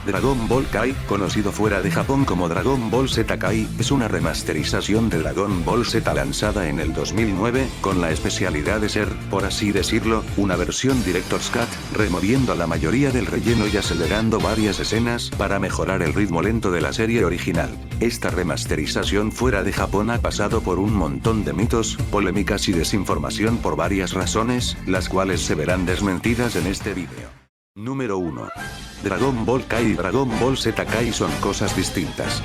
Dragon Ball Kai, conocido fuera de Japón como Dragon Ball Z Kai, es una remasterización de Dragon Ball Z lanzada en el 2009, con la especialidad de ser, por así decirlo, una versión Director's Cut, removiendo la mayoría del relleno y acelerando varias escenas para mejorar el ritmo lento de la serie original. Esta remasterización fuera de Japón ha pasado por un montón de mitos, polémicas y desinformación por varias razones, las cuales se verán desmentidas en este vídeo. Número 1. Dragon Ball Kai y Dragon Ball Z Kai son cosas distintas.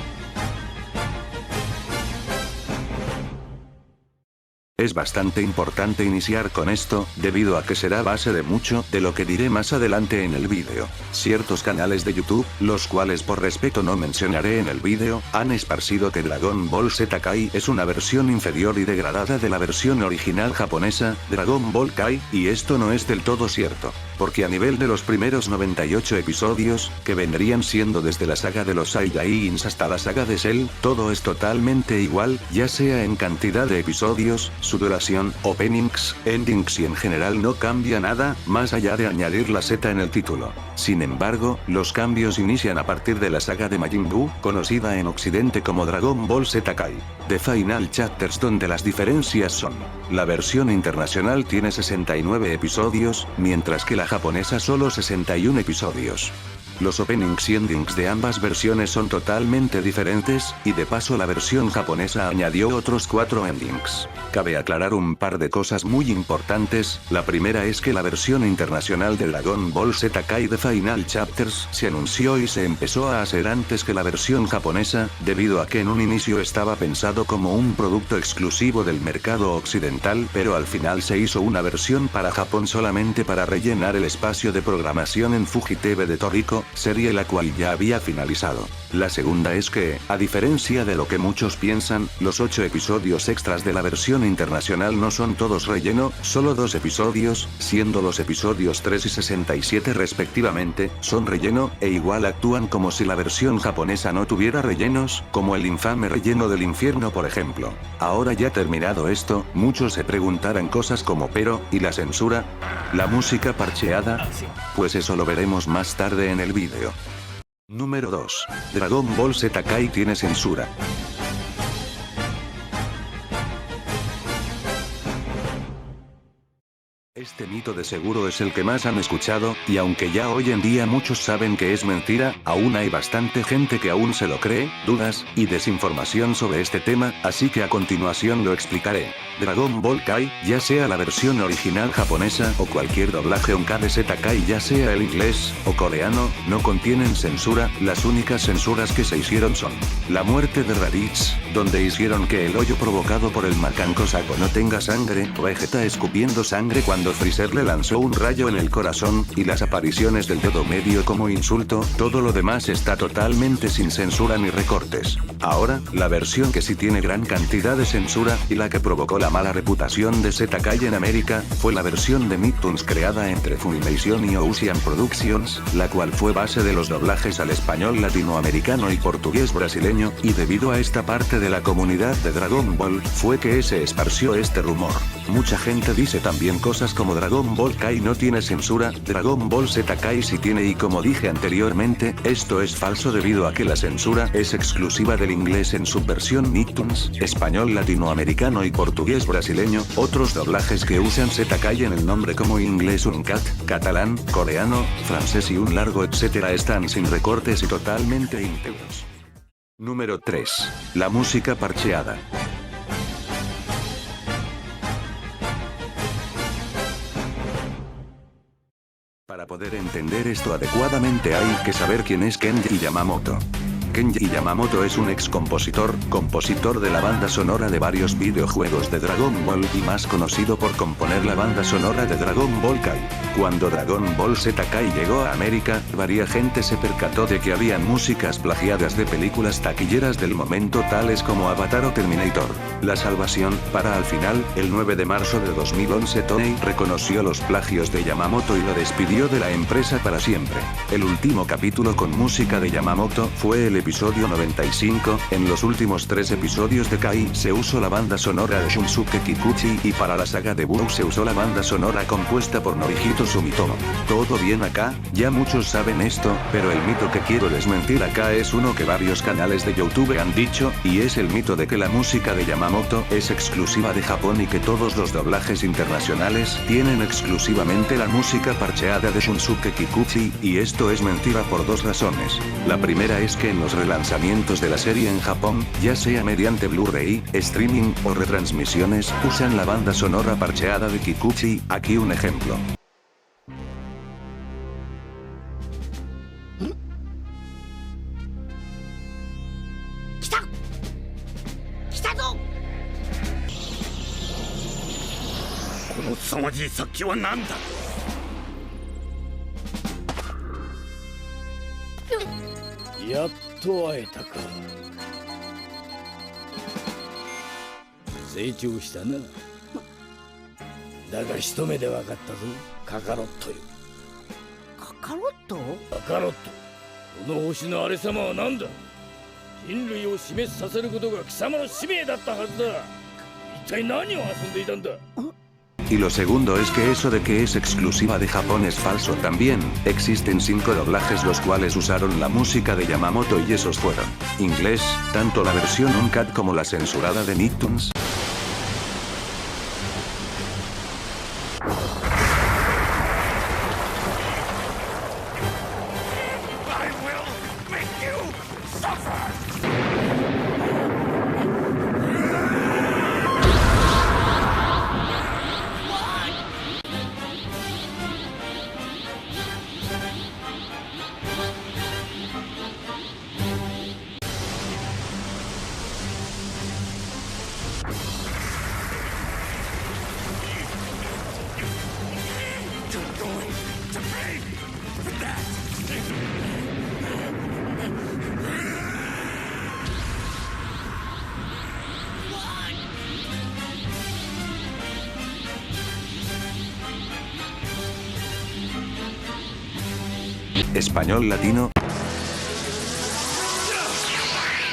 Es bastante importante iniciar con esto, debido a que será base de mucho de lo que diré más adelante en el vídeo. Ciertos canales de YouTube, los cuales por respeto no mencionaré en el vídeo, han esparcido que Dragon Ball Z Kai es una versión inferior y degradada de la versión original japonesa, Dragon Ball Kai, y esto no es del todo cierto. Porque a nivel de los primeros 98 episodios, que vendrían siendo desde la saga de los Saiyajins hasta la saga de Cell, todo es totalmente igual, ya sea en cantidad de episodios, su duración, openings, endings y en general no cambia nada, más allá de añadir la Z en el título. Sin embargo, los cambios inician a partir de la saga de Majin Buu, conocida en occidente como Dragon Ball Z Kai. The Final Chapters, donde las diferencias son: la versión internacional tiene 69 episodios, mientras que la japonesa solo 61 episodios. Los openings y endings de ambas versiones son totalmente diferentes, y de paso la versión japonesa añadió otros 4 endings. Cabe aclarar un par de cosas muy importantes. La primera es que la versión internacional de Dragon Ball Z Kai The Final Chapters se anunció y se empezó a hacer antes que la versión japonesa, debido a que en un inicio estaba pensado como un producto exclusivo del mercado occidental, pero al final se hizo una versión para Japón solamente para rellenar el espacio de programación en Fuji TV de Toriko, serie la cual ya había finalizado. La segunda es que, a diferencia de lo que muchos piensan, los 8 episodios extras de la versión internacional no son todos relleno, solo 2 episodios, siendo los episodios 3 y 67 respectivamente, son relleno, e igual actúan como si la versión japonesa no tuviera rellenos, como el infame relleno del infierno por ejemplo. Ahora ya terminado esto, muchos se preguntarán cosas como ¿pero, y la censura? ¿La música parcheada? Pues eso lo veremos más tarde en el vídeo. Número 2. Dragon Ball Z Kai tiene censura. Este mito de seguro es el que más han escuchado, y aunque ya hoy en día muchos saben que es mentira, aún hay bastante gente que aún se lo cree, dudas, y desinformación sobre este tema, así que a continuación lo explicaré. Dragon Ball Kai, ya sea la versión original japonesa o cualquier doblaje en KDZ Kai, ya sea el inglés o coreano, no contienen censura. Las únicas censuras que se hicieron son la muerte de Raditz, donde hicieron que el hoyo provocado por el Macanco Saco no tenga sangre, Vegeta escupiendo sangre cuando Freezer le lanzó un rayo en el corazón, y las apariciones del dedo medio como insulto. Todo lo demás está totalmente sin censura ni recortes. Ahora, la versión que sí tiene gran cantidad de censura, y la que provocó la mala reputación de Z Kai en América, fue la versión de Nicktoons creada entre Funimation y Ocean Productions, la cual fue base de los doblajes al español latinoamericano y portugués brasileño, y debido a esta parte de la comunidad de Dragon Ball, fue que se esparció este rumor. Mucha gente dice también cosas como Dragon Ball Kai no tiene censura, Dragon Ball Z Kai sí tiene, y como dije anteriormente, esto es falso debido a que la censura es exclusiva del inglés en su versión Nicktoons, español latinoamericano y portugués brasileño. Otros doblajes que usan Z Kai en el nombre como inglés Uncut, catalán, coreano, francés y un largo etcétera están sin recortes y totalmente íntegros. Número 3. La música parcheada. Para poder entender esto adecuadamente hay que saber quién es Kenji Yamamoto. Kenji Yamamoto es un ex compositor de la banda sonora de varios videojuegos de Dragon Ball y más conocido por componer la banda sonora de Dragon Ball Kai. Cuando Dragon Ball Z Kai llegó a América, varia gente se percató de que habían músicas plagiadas de películas taquilleras del momento tales como Avatar o Terminator. La salvación, para al final, el 9 de marzo de 2011 Toei reconoció los plagios de Yamamoto y lo despidió de la empresa para siempre. El último capítulo con música de Yamamoto fue el episodio 95, en los últimos 3 episodios de Kai se usó la banda sonora de Shunsuke Kikuchi y para la saga de Burou se usó la banda sonora compuesta por Norihito Sumitomo. ¿Todo bien acá? Ya muchos saben esto, pero el mito que quiero desmentir acá es uno que varios canales de YouTube han dicho, y es el mito de que la música de Yamamoto es exclusiva de Japón y que todos los doblajes internacionales tienen exclusivamente la música parcheada de Shunsuke Kikuchi, y esto es mentira por 2 razones. La primera es que en los relanzamientos de la serie en Japón, ya sea mediante Blu-ray, streaming o retransmisiones, usan la banda sonora parcheada de Kikuchi. Aquí un ejemplo. Yaっと会えたか。成長したな。だが一目で分かったぞ、カカロットよ。カカロット？カカロット、この星のあれ様は何だ？人類を死滅させることが貴様の使命だったはずだ。一体何を遊んでいたんだ？ Y lo segundo es que eso de que es exclusiva de Japón es falso también. Existen 5 doblajes los cuales usaron la música de Yamamoto y esos fueron inglés, tanto la versión uncut como la censurada de Nicktoons. Español latino.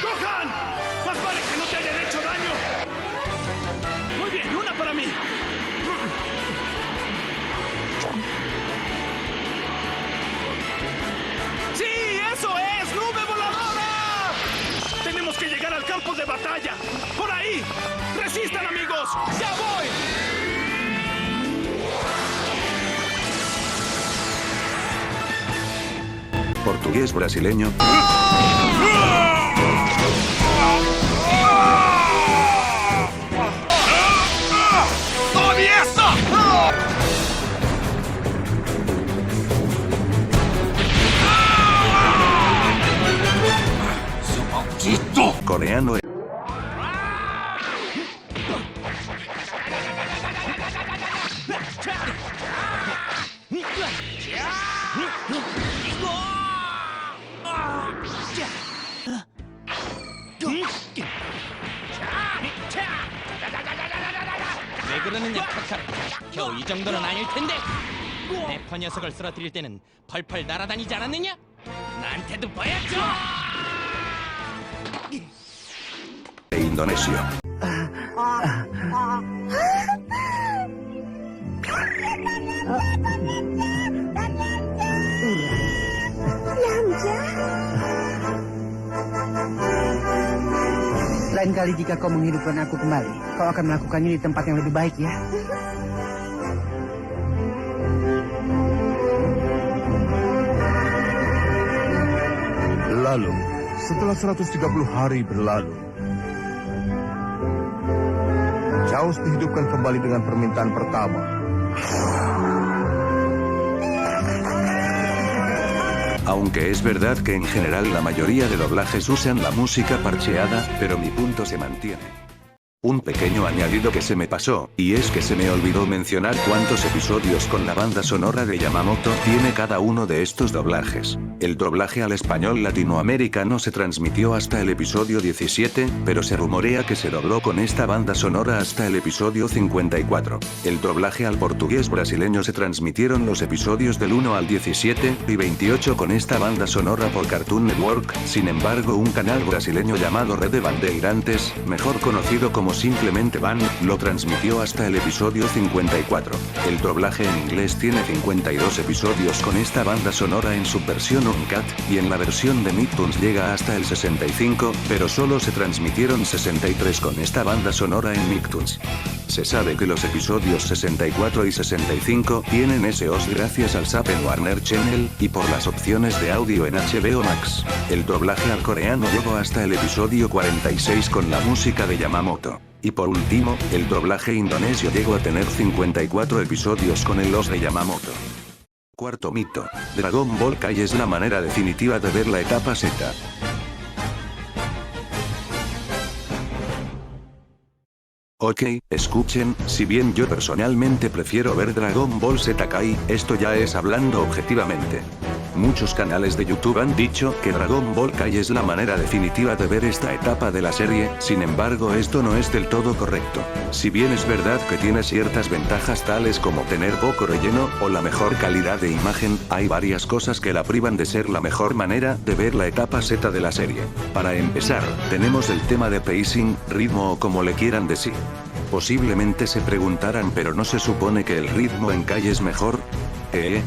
¡Gohan! ¡Más vale que no te hayan hecho daño! Muy bien, una para mí. ¡Sí, eso es! ¡Nube voladora! Tenemos que llegar al campo de batalla. ¡Por ahí! ¡Resistan, amigos! ¡Ya voy! Portugués brasileño. Coreano. 왜 그러느냐, 카카로. 겨우 이 정도는 아닐 텐데. 대파 녀석을 쓰러뜨릴 때는 펄펄 날아다니지 않았느냐? 나한테도 보여줘. Indonesio. Lain kali jika kau menghidupkan aku kembali, kau akan melakukannya di tempat yang lebih baik ya. Lalu, setelah 130 hari berlalu, Chaos dihidupkan kembali dengan permintaan pertama. Aunque es verdad que en general la mayoría de doblajes usan la música parcheada, pero mi punto se mantiene. Un pequeño añadido que se me pasó, y es que se me olvidó mencionar cuántos episodios con la banda sonora de Yamamoto tiene cada uno de estos doblajes. El doblaje al español latinoamericano se transmitió hasta el episodio 17, pero se rumorea que se dobló con esta banda sonora hasta el episodio 54. El doblaje al portugués brasileño se transmitieron los episodios del 1 al 17 y 28 con esta banda sonora por Cartoon Network. Sin embargo, un canal brasileño llamado Red de Bandeirantes, mejor conocido como simplemente Van, lo transmitió hasta el episodio 54. El doblaje en inglés tiene 52 episodios con esta banda sonora en su versión Uncut, y en la versión de Nicktoons llega hasta el 65, pero solo se transmitieron 63 con esta banda sonora en Nicktoons. Se sabe que los episodios 64 y 65 tienen SOs gracias al SAP en Warner Channel, y por las opciones de audio en HBO Max. El doblaje al coreano llegó hasta el episodio 46 con la música de Yamamoto. Y por último, el doblaje indonesio llegó a tener 54 episodios con el OS de Yamamoto. Cuarto mito. Dragon Ball Kai es la manera definitiva de ver la etapa Z. Ok, escuchen, si bien yo personalmente prefiero ver Dragon Ball Z Kai, esto ya es hablando objetivamente. Muchos canales de YouTube han dicho que Dragon Ball Kai es la manera definitiva de ver esta etapa de la serie, sin embargo esto no es del todo correcto. Si bien es verdad que tiene ciertas ventajas tales como tener poco relleno o la mejor calidad de imagen, hay varias cosas que la privan de ser la mejor manera de ver la etapa Z de la serie. Para empezar, tenemos el tema de pacing, ritmo o como le quieran decir. Posiblemente se preguntarán, pero ¿no se supone que el ritmo en Kai es mejor?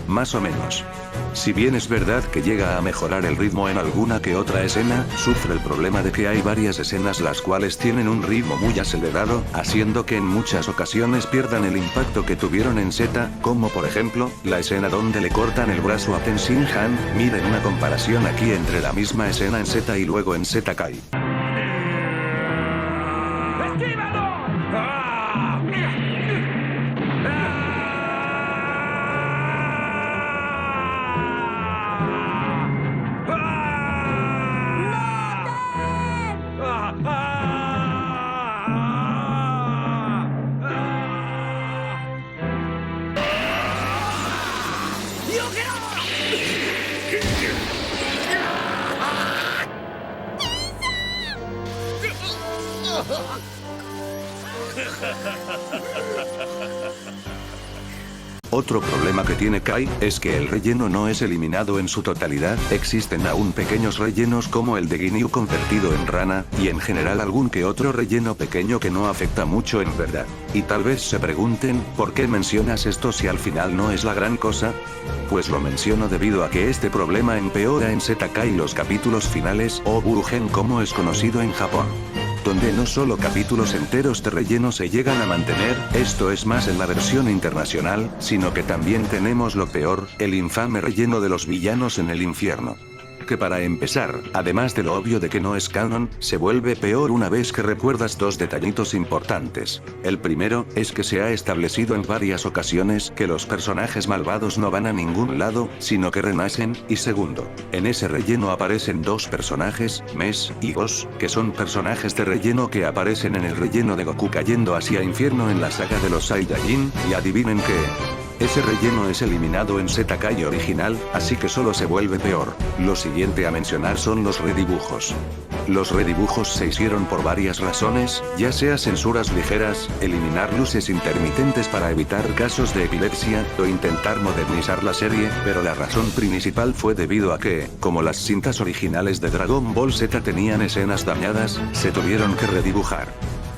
Más o menos. Si bien es verdad que llega a mejorar el ritmo en alguna que otra escena, sufre el problema de que hay varias escenas las cuales tienen un ritmo muy acelerado, haciendo que en muchas ocasiones pierdan el impacto que tuvieron en Z, como por ejemplo, la escena donde le cortan el brazo a Tenshin Han. Miren una comparación aquí entre la misma escena en Z y luego en Z Kai. Otro problema que tiene Kai es que el relleno no es eliminado en su totalidad, existen aún pequeños rellenos como el de Ginyu convertido en rana, y en general algún que otro relleno pequeño que no afecta mucho en verdad. Y tal vez se pregunten, ¿por qué mencionas esto si al final no es la gran cosa? Pues lo menciono debido a que este problema empeora en Z Kai los capítulos finales o Burugen como es conocido en Japón, donde no solo capítulos enteros de relleno se llegan a mantener, esto es más en la versión internacional, sino que también tenemos lo peor, el infame relleno de los villanos en el infierno. Que para empezar, además de lo obvio de que no es canon, se vuelve peor una vez que recuerdas dos detallitos importantes. El primero, es que se ha establecido en varias ocasiones que los personajes malvados no van a ningún lado, sino que renacen, y segundo, en ese relleno aparecen dos personajes, Mes y Gos, que son personajes de relleno que aparecen en el relleno de Goku cayendo hacia infierno en la saga de los Saiyajin, y adivinen qué. Ese relleno es eliminado en Z Kai original, así que solo se vuelve peor. Lo siguiente a mencionar son los redibujos. Los redibujos se hicieron por varias razones, ya sea censuras ligeras, eliminar luces intermitentes para evitar casos de epilepsia, o intentar modernizar la serie, pero la razón principal fue debido a que, como las cintas originales de Dragon Ball Z tenían escenas dañadas, se tuvieron que redibujar.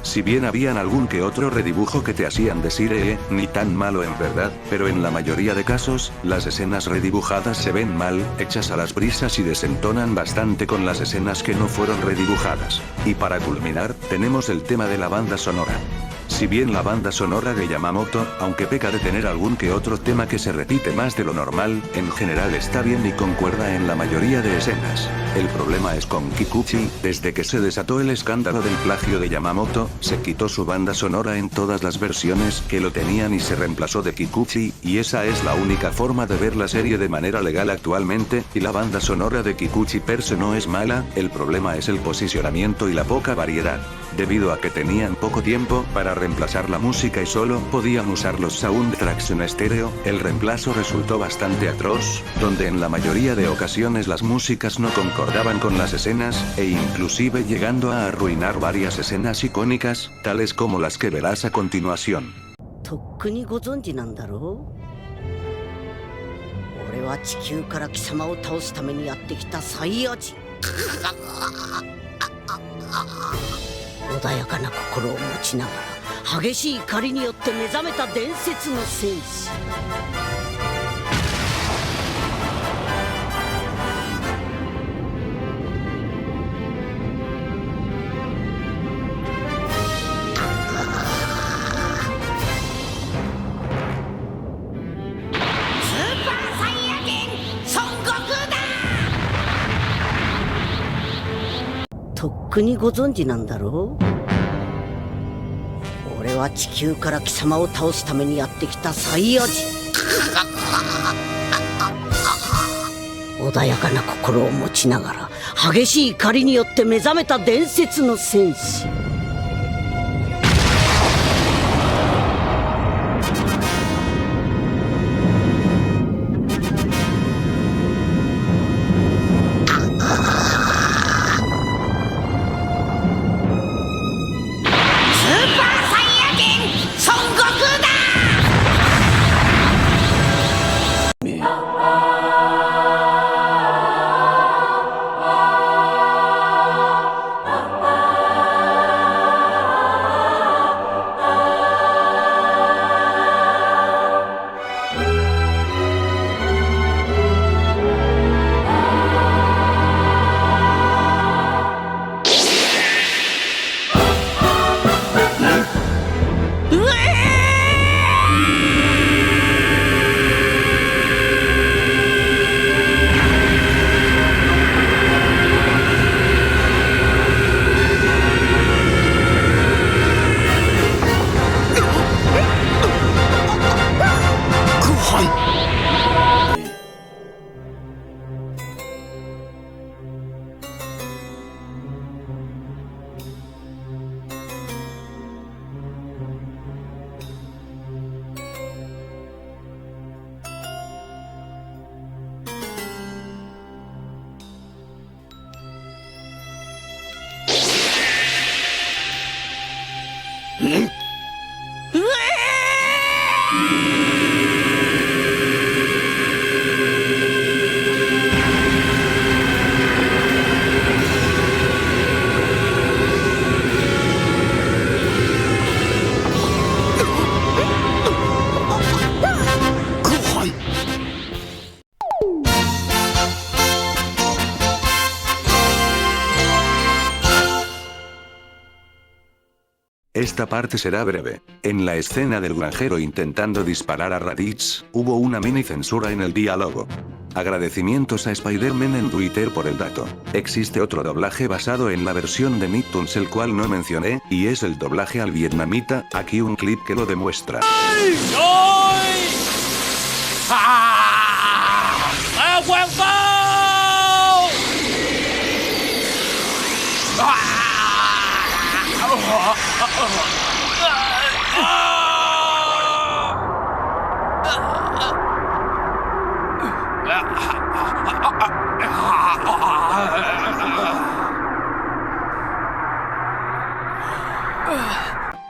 Si bien habían algún que otro redibujo que te hacían decir ni tan malo en verdad, pero en la mayoría de casos, las escenas redibujadas se ven mal, hechas a las prisas y desentonan bastante con las escenas que no fueron redibujadas. Y para culminar, tenemos el tema de la banda sonora. Si bien la banda sonora de Yamamoto, aunque peca de tener algún que otro tema que se repite más de lo normal, en general está bien y concuerda en la mayoría de escenas. El problema es con Kikuchi, desde que se desató el escándalo del plagio de Yamamoto, se quitó su banda sonora en todas las versiones que lo tenían y se reemplazó de Kikuchi, y esa es la única forma de ver la serie de manera legal actualmente, y la banda sonora de Kikuchi per se no es mala, el problema es el posicionamiento y la poca variedad. Debido a que tenían poco tiempo para reemplazar la música y solo podían usar los soundtracks en estéreo, el reemplazo resultó bastante atroz, donde en la mayoría de ocasiones las músicas no concordaban con las escenas, e inclusive llegando a arruinar varias escenas icónicas, tales como las que verás a continuación. とっくにご存知なんだろう。俺は地球から貴様を倒すためにやってきたサイヤ人。穏やかな心を持ちながら激しい怒りによって目覚めた伝説の戦士。とっくにご存知なんだろう。俺は地球から貴様を倒すためにやってきたサイヤ人。穏やかな心を持ちながら激しい怒りによって目覚めた伝説の戦士。Esta parte será breve. En la escena del granjero intentando disparar a Raditz, hubo una mini censura en el diálogo. Agradecimientos a Spider-Man en Twitter por el dato. Existe otro doblaje basado en la versión de Nicktoons el cual no mencioné, y es el doblaje al vietnamita, aquí un clip que lo demuestra.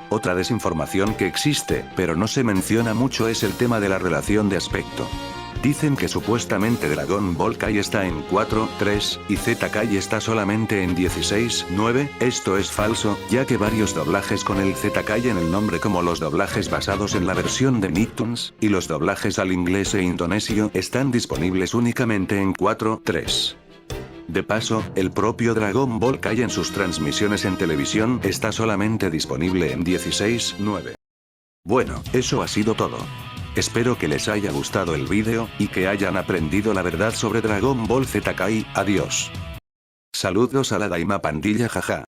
Otra desinformación que existe, pero no se menciona mucho es el tema de la relación de aspecto. Dicen que supuestamente Dragon Ball Kai está en 4:3 y Z Kai está solamente en 16:9, esto es falso, ya que varios doblajes con el Z Kai en el nombre como los doblajes basados en la versión de Nicktoons, y los doblajes al inglés e indonesio están disponibles únicamente en 4:3. De paso, el propio Dragon Ball Kai en sus transmisiones en televisión está solamente disponible en 16:9. Bueno, eso ha sido todo. Espero que les haya gustado el vídeo, y que hayan aprendido la verdad sobre Dragon Ball Z Kai, adiós. Saludos a la Daima pandilla jaja.